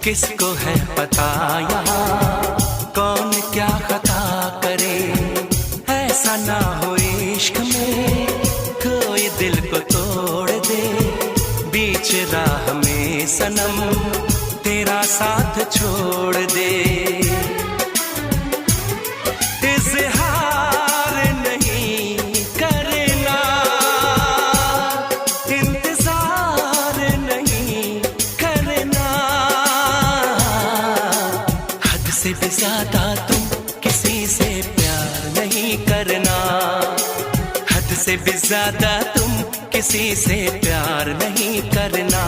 किसको है पता यहाँ कौन क्या खता करे। ऐसा ना हो इश्क में कोई दिल को तोड़ दे, बीच राह में सनम तेरा साथ छोड़ दे। इज़हार नहीं करना, इंतजार नहीं करना, हद से भी ज्यादा तुम किसी से प्यार नहीं करना, हद से भी ज्यादा तुम किसी से प्यार नहीं करना।